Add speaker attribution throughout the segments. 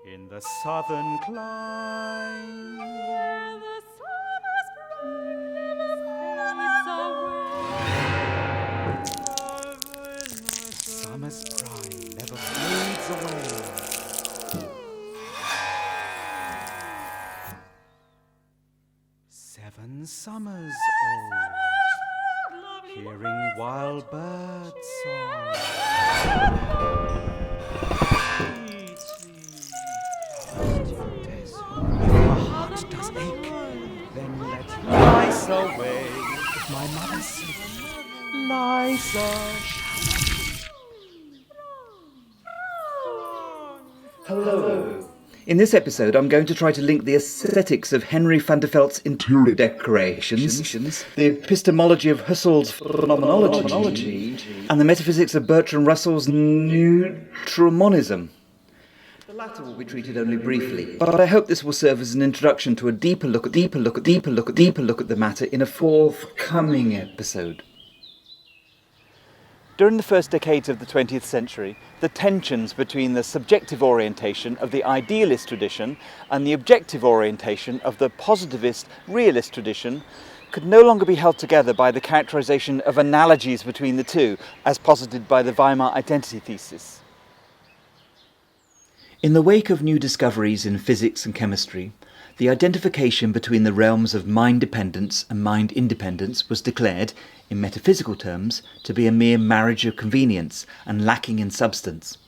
Speaker 1: In the southern clime,
Speaker 2: where the summer's bright,
Speaker 1: summer's prime never fades away. Seven summers old, hearing wild birds song. If your heart does ache, then let lice away. If my mother said, lice
Speaker 3: Hello. In this episode, I'm going to try to link the aesthetics of Henry Van der Velde's interior decorations, the epistemology of Husserl's Phenomenology, and the metaphysics of Bertrand Russell's neutral Monism. The latter will be treated only briefly, but I hope this will serve as an introduction to a deeper look at the matter in a forthcoming episode. During the first decades of the 20th century, the tensions between the subjective orientation of the idealist tradition and the objective orientation of the positivist realist tradition could no longer be held together by the characterization of analogies between the two, as posited by the Weimar identity thesis. In the wake of new discoveries in physics and chemistry, the identification between the realms of mind dependence and mind independence was declared, in metaphysical terms, to be a mere marriage of convenience and lacking in substance.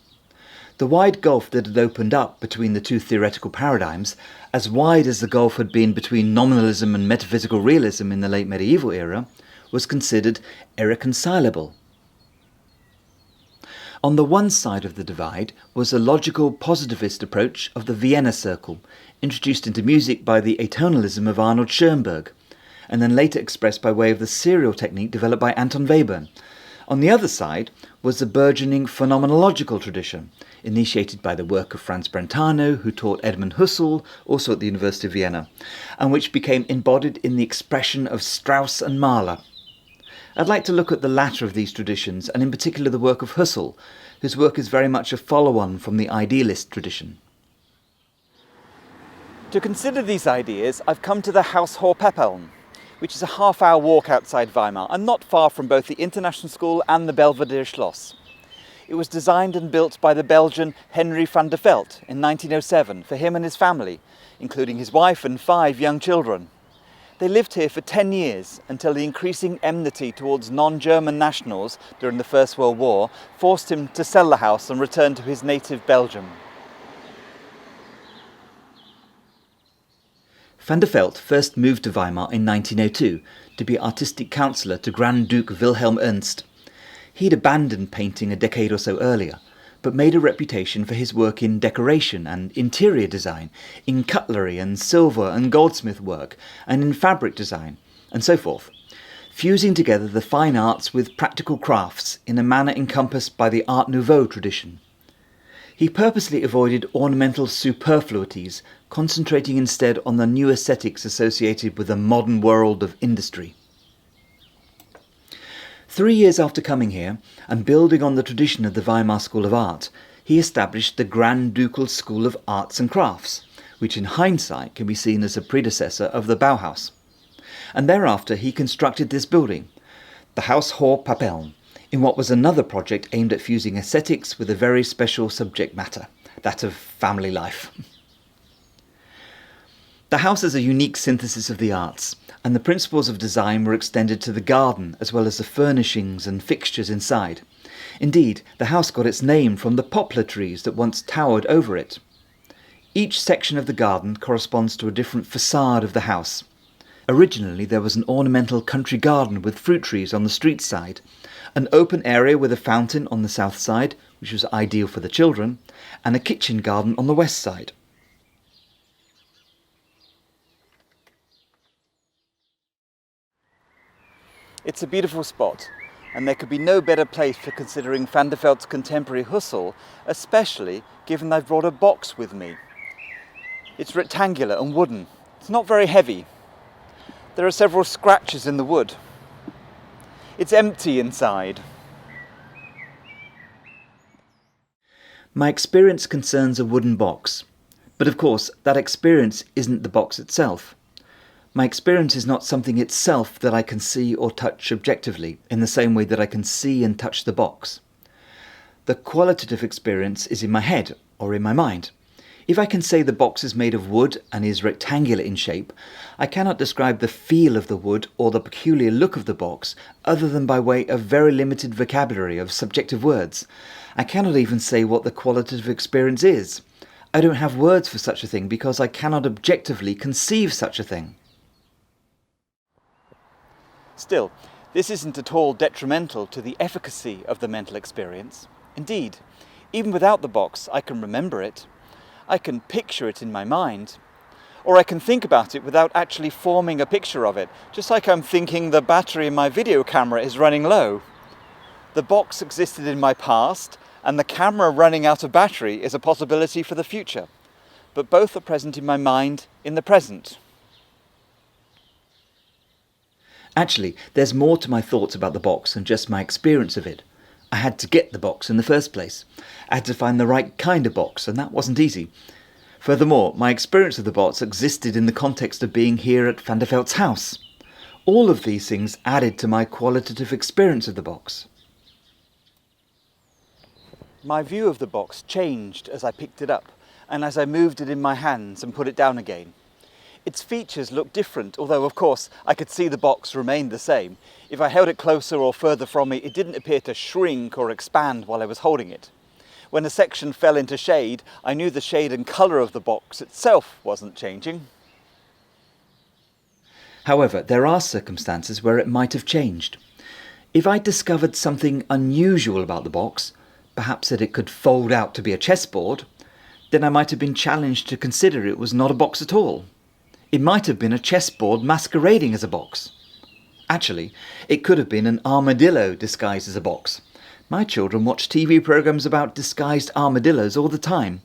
Speaker 3: The wide gulf that had opened up between the two theoretical paradigms, as wide as the gulf had been between nominalism and metaphysical realism in the late medieval era, was considered irreconcilable. On the one side of the divide was a logical positivist approach of the Vienna Circle, introduced into music by the atonalism of Arnold Schoenberg, and then later expressed by way of the serial technique developed by Anton Webern. On the other side was the burgeoning phenomenological tradition, initiated by the work of Franz Brentano, who taught Edmund Husserl, also at the University of Vienna, and which became embodied in the expression of Strauss and Mahler. I'd like to look at the latter of these traditions, and in particular the work of Husserl, whose work is very much a follow-on from the idealist tradition. To consider these ideas, I've come to the Haus Hohe Pappeln, which is a half-hour walk outside Weimar and not far from both the International School and the Belvedere Schloss. It was designed and built by the Belgian Henry Van der Velde in 1907 for him and his family, including his wife and 5 young children. They lived here for 10 years until the increasing enmity towards non-German nationals during the First World War forced him to sell the house and return to his native Belgium. Van der Velde first moved to Weimar in 1902 to be artistic councillor to Grand Duke Wilhelm Ernst. He'd abandoned painting a decade or so earlier, but made a reputation for his work in decoration and interior design, in cutlery and silver and goldsmith work, and in fabric design, and so forth, fusing together the fine arts with practical crafts in a manner encompassed by the Art Nouveau tradition. He purposely avoided ornamental superfluities, concentrating instead on the new aesthetics associated with the modern world of industry. 3 years after coming here, and building on the tradition of the Weimar School of Art, he established the Grand Ducal School of Arts and Crafts, which in hindsight can be seen as a predecessor of the Bauhaus. And thereafter he constructed this building, the Haus Hohe Pappeln, in what was another project aimed at fusing aesthetics with a very special subject matter, that of family life. The house is a unique synthesis of the arts, and the principles of design were extended to the garden as well as the furnishings and fixtures inside. Indeed, the house got its name from the poplar trees that once towered over it. Each section of the garden corresponds to a different facade of the house. Originally there was an ornamental country garden with fruit trees on the street side, an open area with a fountain on the south side, which was ideal for the children, and a kitchen garden on the west side. It's a beautiful spot, and there could be no better place for considering Van der Velde's contemporary Husserl, especially given I've brought a box with me. It's rectangular and wooden. It's not very heavy. There are several scratches in the wood. It's empty inside. My experience concerns a wooden box. But of course, that experience isn't the box itself. My experience is not something itself that I can see or touch objectively, in the same way that I can see and touch the box. The qualitative experience is in my head, or in my mind. If I can say the box is made of wood and is rectangular in shape, I cannot describe the feel of the wood or the peculiar look of the box other than by way of very limited vocabulary of subjective words. I cannot even say what the qualitative experience is. I don't have words for such a thing because I cannot objectively conceive such a thing. Still, this isn't at all detrimental to the efficacy of the mental experience. Indeed, even without the box, I can remember it. I can picture it in my mind. Or I can think about it without actually forming a picture of it, just like I'm thinking the battery in my video camera is running low. The box existed in my past, and the camera running out of battery is a possibility for the future. But both are present in my mind in the present. Actually, there's more to my thoughts about the box than just my experience of it. I had to get the box in the first place. I had to find the right kind of box, and that wasn't easy. Furthermore, my experience of the box existed in the context of being here at Van der Velde's house. All of these things added to my qualitative experience of the box. My view of the box changed as I picked it up, and as I moved it in my hands and put it down again. Its features looked different, although of course I could see the box remained the same. If I held it closer or further from me, it didn't appear to shrink or expand while I was holding it. When a section fell into shade, I knew the shade and colour of the box itself wasn't changing. However, there are circumstances where it might have changed. If I discovered something unusual about the box, perhaps that it could fold out to be a chessboard, then I might have been challenged to consider it was not a box at all. It might have been a chessboard masquerading as a box. Actually, it could have been an armadillo disguised as a box. My children watch TV programs about disguised armadillos all the time.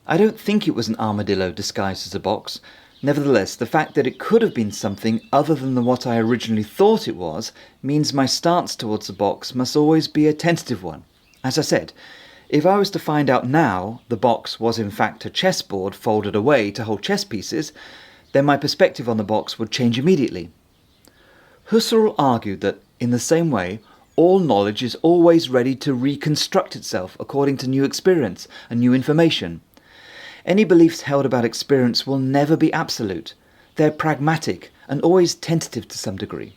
Speaker 3: I don't think it was an armadillo disguised as a box. Nevertheless, the fact that it could have been something other than what I originally thought it was means my stance towards the box must always be a tentative one. As I said, if I was to find out now the box was in fact a chessboard folded away to hold chess pieces, then my perspective on the box would change immediately. Husserl argued that, in the same way, all knowledge is always ready to reconstruct itself according to new experience and new information. Any beliefs held about experience will never be absolute. They're pragmatic and always tentative to some degree.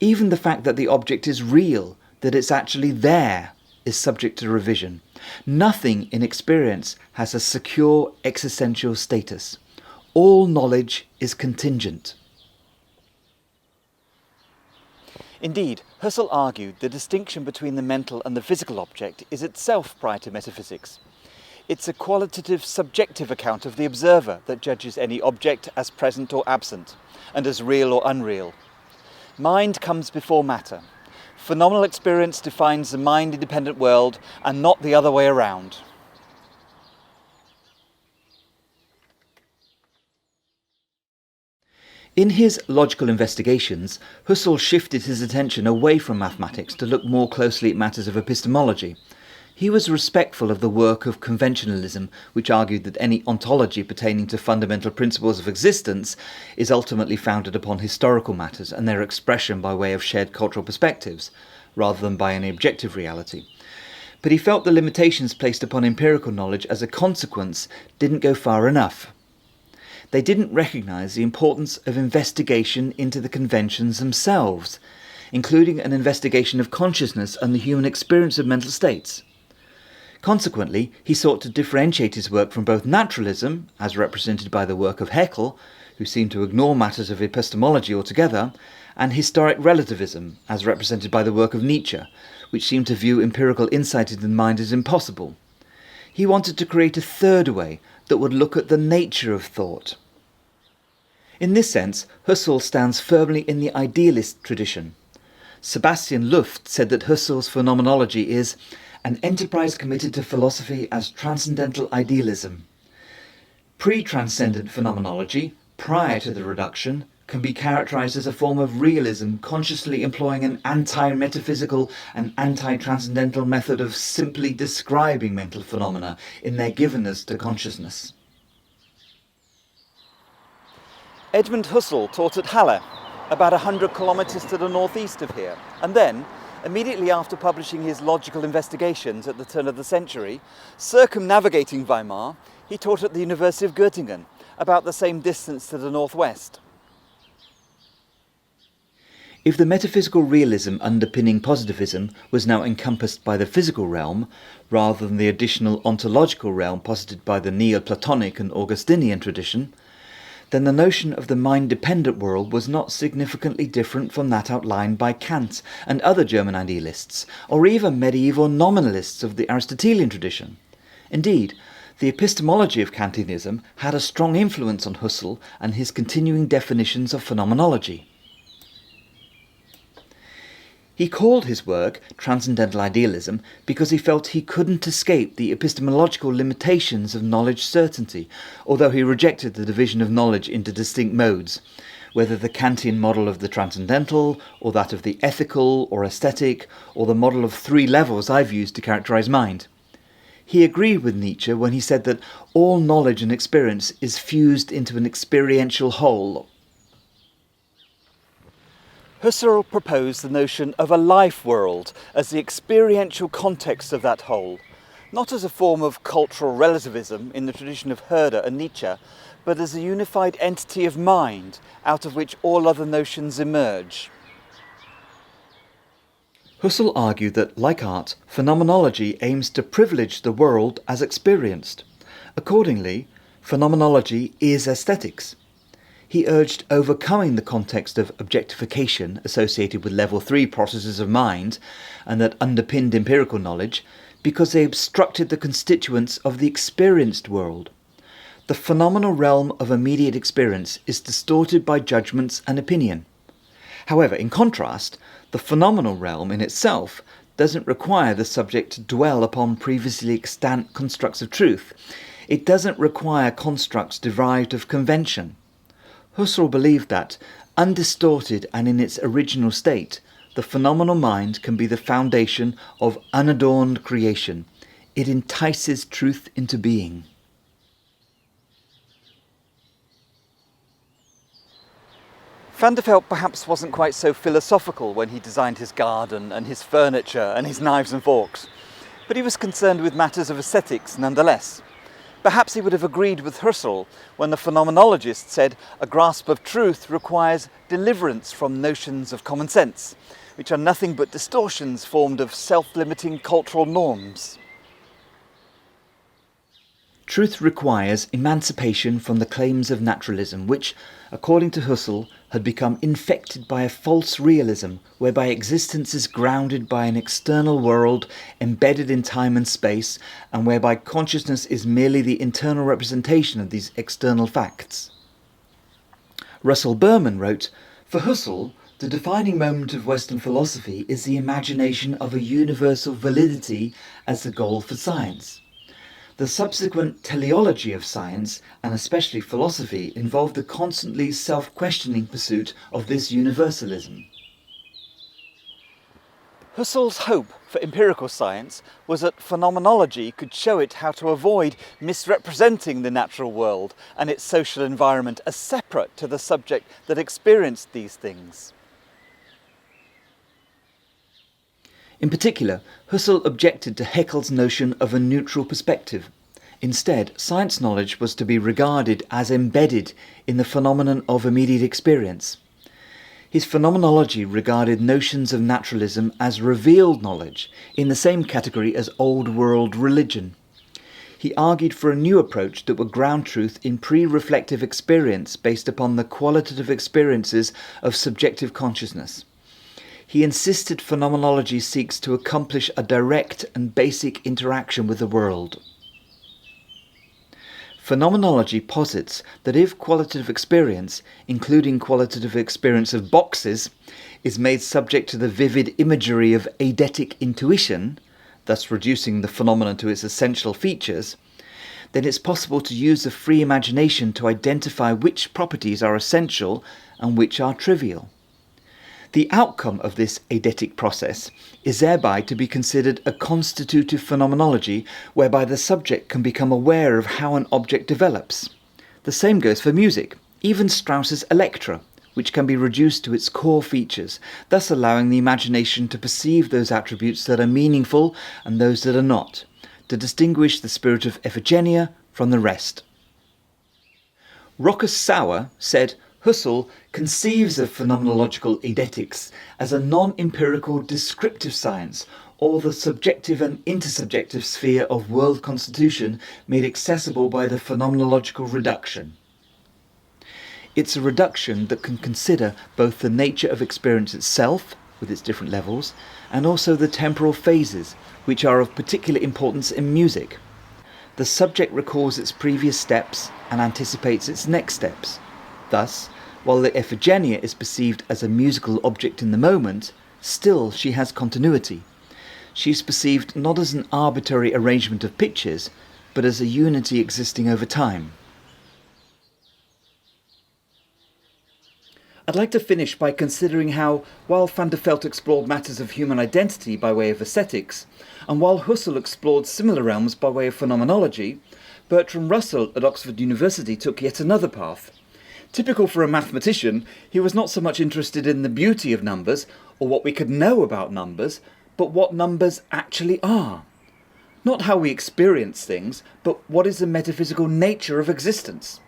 Speaker 3: Even the fact that the object is real, that it's actually there, is subject to revision. Nothing in experience has a secure existential status. All knowledge is contingent. Indeed, Husserl argued the distinction between the mental and the physical object is itself prior to metaphysics. It's a qualitative, subjective account of the observer that judges any object as present or absent, and as real or unreal. Mind comes before matter. Phenomenal experience defines the mind-independent world and not the other way around. In his logical investigations, Husserl shifted his attention away from mathematics to look more closely at matters of epistemology. He was respectful of the work of conventionalism, which argued that any ontology pertaining to fundamental principles of existence is ultimately founded upon historical matters and their expression by way of shared cultural perspectives, rather than by any objective reality. But he felt the limitations placed upon empirical knowledge as a consequence didn't go far enough. They didn't recognise the importance of investigation into the conventions themselves, including an investigation of consciousness and the human experience of mental states. Consequently, he sought to differentiate his work from both naturalism, as represented by the work of Haeckel, who seemed to ignore matters of epistemology altogether, and historic relativism, as represented by the work of Nietzsche, which seemed to view empirical insight into the mind as impossible. He wanted to create a third way that would look at the nature of thought. In this sense, Husserl stands firmly in the idealist tradition. Sebastian Luft said that Husserl's phenomenology is an enterprise committed to philosophy as transcendental idealism. Pre-transcendent phenomenology, prior to the reduction, can be characterized as a form of realism consciously employing an anti-metaphysical and anti-transcendental method of simply describing mental phenomena in their givenness to consciousness. Edmund Husserl taught at Halle, about 100 kilometres to the northeast of here, and then, immediately after publishing his logical investigations at the turn of the century, circumnavigating Weimar, he taught at the University of Göttingen, about the same distance to the northwest. If the metaphysical realism underpinning positivism was now encompassed by the physical realm, rather than the additional ontological realm posited by the Neoplatonic and Augustinian tradition, then the notion of the mind-dependent world was not significantly different from that outlined by Kant and other German idealists, or even medieval nominalists of the Aristotelian tradition. Indeed, the epistemology of Kantianism had a strong influence on Husserl and his continuing definitions of phenomenology. He called his work Transcendental Idealism because he felt he couldn't escape the epistemological limitations of knowledge certainty, although he rejected the division of knowledge into distinct modes, whether the Kantian model of the transcendental, or that of the ethical or aesthetic, or the model of three levels I've used to characterize mind. He agreed with Nietzsche when he said that all knowledge and experience is fused into an experiential whole. Husserl proposed the notion of a life world as the experiential context of that whole, not as a form of cultural relativism in the tradition of Herder and Nietzsche, but as a unified entity of mind out of which all other notions emerge. Husserl argued that, like art, phenomenology aims to privilege the world as experienced. Accordingly, phenomenology is aesthetics. He urged overcoming the context of objectification associated with level 3 processes of mind and that underpinned empirical knowledge because they obstructed the constituents of the experienced world. The phenomenal realm of immediate experience is distorted by judgments and opinion. However, in contrast, the phenomenal realm in itself doesn't require the subject to dwell upon previously extant constructs of truth. It doesn't require constructs derived of convention. Husserl believed that, undistorted and in its original state, the phenomenal mind can be the foundation of unadorned creation. It entices truth into being. Van der Velde perhaps wasn't quite so philosophical when he designed his garden and his furniture and his knives and forks, but he was concerned with matters of aesthetics nonetheless. Perhaps he would have agreed with Husserl when the phenomenologist said a grasp of truth requires deliverance from notions of common sense, which are nothing but distortions formed of self-limiting cultural norms. Truth requires emancipation from the claims of naturalism, which, according to Husserl, had become infected by a false realism whereby existence is grounded by an external world embedded in time and space, and whereby consciousness is merely the internal representation of these external facts. Russell Berman wrote, "For Husserl, the defining moment of Western philosophy is the imagination of a universal validity as the goal for science. The subsequent teleology of science, and especially philosophy, involved the constantly self-questioning pursuit of this universalism." Husserl's hope for empirical science was that phenomenology could show it how to avoid misrepresenting the natural world and its social environment as separate to the subject that experienced these things. In particular, Husserl objected to Haeckel's notion of a neutral perspective. Instead, science knowledge was to be regarded as embedded in the phenomenon of immediate experience. His phenomenology regarded notions of naturalism as revealed knowledge, in the same category as old world religion. He argued for a new approach that would ground truth in pre-reflective experience based upon the qualitative experiences of subjective consciousness. He insisted phenomenology seeks to accomplish a direct and basic interaction with the world. Phenomenology posits that if qualitative experience, including qualitative experience of boxes, is made subject to the vivid imagery of eidetic intuition, thus reducing the phenomenon to its essential features, then it's possible to use the free imagination to identify which properties are essential and which are trivial. The outcome of this eidetic process is thereby to be considered a constitutive phenomenology whereby the subject can become aware of how an object develops. The same goes for music. even Strauss's Electra, which can be reduced to its core features, thus allowing the imagination to perceive those attributes that are meaningful and those that are not, to distinguish the spirit of Iphigenia from the rest. Rochus Sauer said Husserl conceives of phenomenological eidetics as a non-empirical descriptive science, or the subjective and intersubjective sphere of world constitution made accessible by the phenomenological reduction. It's a reduction that can consider both the nature of experience itself, with its different levels, and also the temporal phases, which are of particular importance in music. The subject recalls its previous steps and anticipates its next steps. Thus, while the Iphigenia is perceived as a musical object in the moment, still she has continuity. She is perceived not as an arbitrary arrangement of pitches, but as a unity existing over time. I'd like to finish by considering how, while Van der Velde explored matters of human identity by way of aesthetics, and while Husserl explored similar realms by way of phenomenology, Bertrand Russell at Oxford University took yet another path. Typical for a mathematician, he was not so much interested in the beauty of numbers, or what we could know about numbers, but what numbers actually are. Not how we experience things, but what is the metaphysical nature of existence.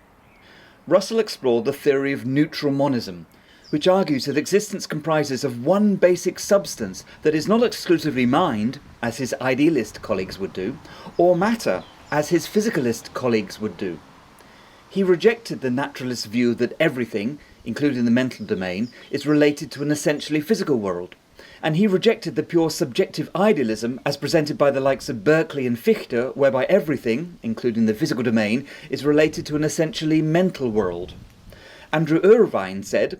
Speaker 3: Russell explored the theory of neutral monism, which argues that existence comprises of one basic substance that is not exclusively mind, as his idealist colleagues would do, or matter, as his physicalist colleagues would do. He rejected the naturalist view that everything, including the mental domain, is related to an essentially physical world, and he rejected the pure subjective idealism as presented by the likes of Berkeley and Fichte, whereby everything, including the physical domain, is related to an essentially mental world. Andrew Irvine said,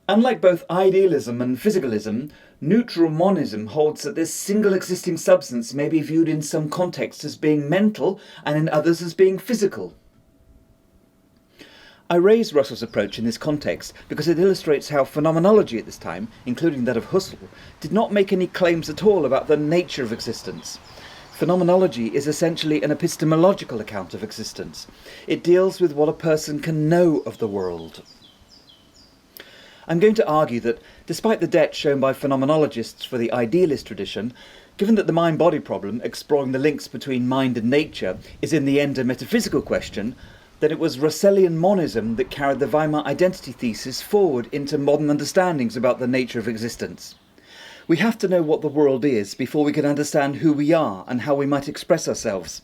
Speaker 3: "Unlike both idealism and physicalism, neutral monism holds that this single existing substance may be viewed in some contexts as being mental and in others as being physical." I raise Russell's approach in this context because it illustrates how phenomenology at this time, including that of Husserl, did not make any claims at all about the nature of existence. Phenomenology is essentially an epistemological account of existence. It deals with what a person can know of the world. I'm going to argue that, despite the debt shown by phenomenologists for the idealist tradition, given that the mind-body problem, exploring the links between mind and nature, is in the end a metaphysical question, that it was Russellian monism that carried the Weimar identity thesis forward into modern understandings about the nature of existence. We have to know what the world is before we can understand who we are and how we might express ourselves.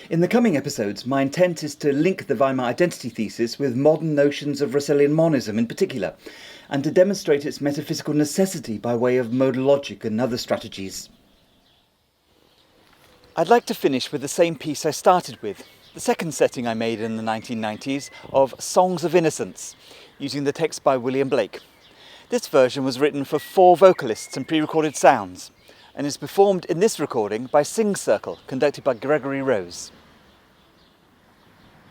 Speaker 3: In the coming episodes, my intent is to link the Weimar identity thesis with modern notions of Russellian monism in particular, and to demonstrate its metaphysical necessity by way of modal logic and other strategies. I'd like to finish with the same piece I started with, the second setting I made in the 1990s of Songs of Innocence, using the text by William Blake. This version was written for 4 vocalists and pre-recorded sounds, and is performed in this recording by Sing Circle, conducted by Gregory Rose.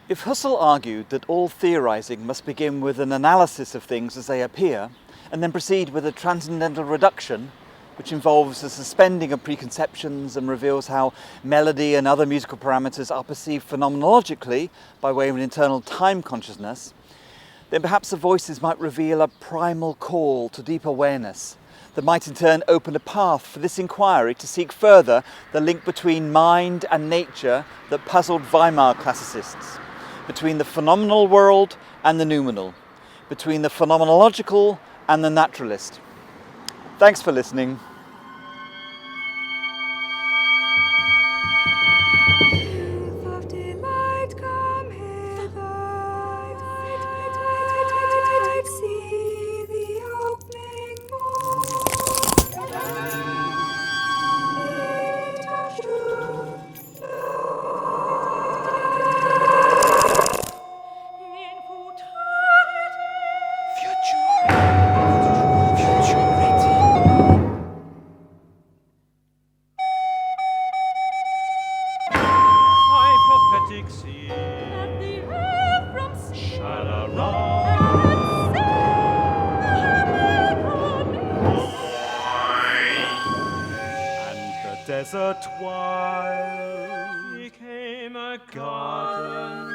Speaker 3: If Husserl argued that all theorizing must begin with an analysis of things as they appear, and then proceed with a transcendental reduction, which involves the suspending of preconceptions and reveals how melody and other musical parameters are perceived phenomenologically by way of an internal time consciousness, then perhaps the voices might reveal a primal call to deep awareness that might in turn open a path for this inquiry to seek further the link between mind and nature that puzzled Weimar classicists, between the phenomenal world and the noumenal, between the phenomenological and the naturalist. Thanks for listening.
Speaker 2: Of delight, come hither. See the opening
Speaker 1: prophetic sea
Speaker 2: and the air from sea
Speaker 1: shall arise. And the desert wild
Speaker 2: became a
Speaker 1: garden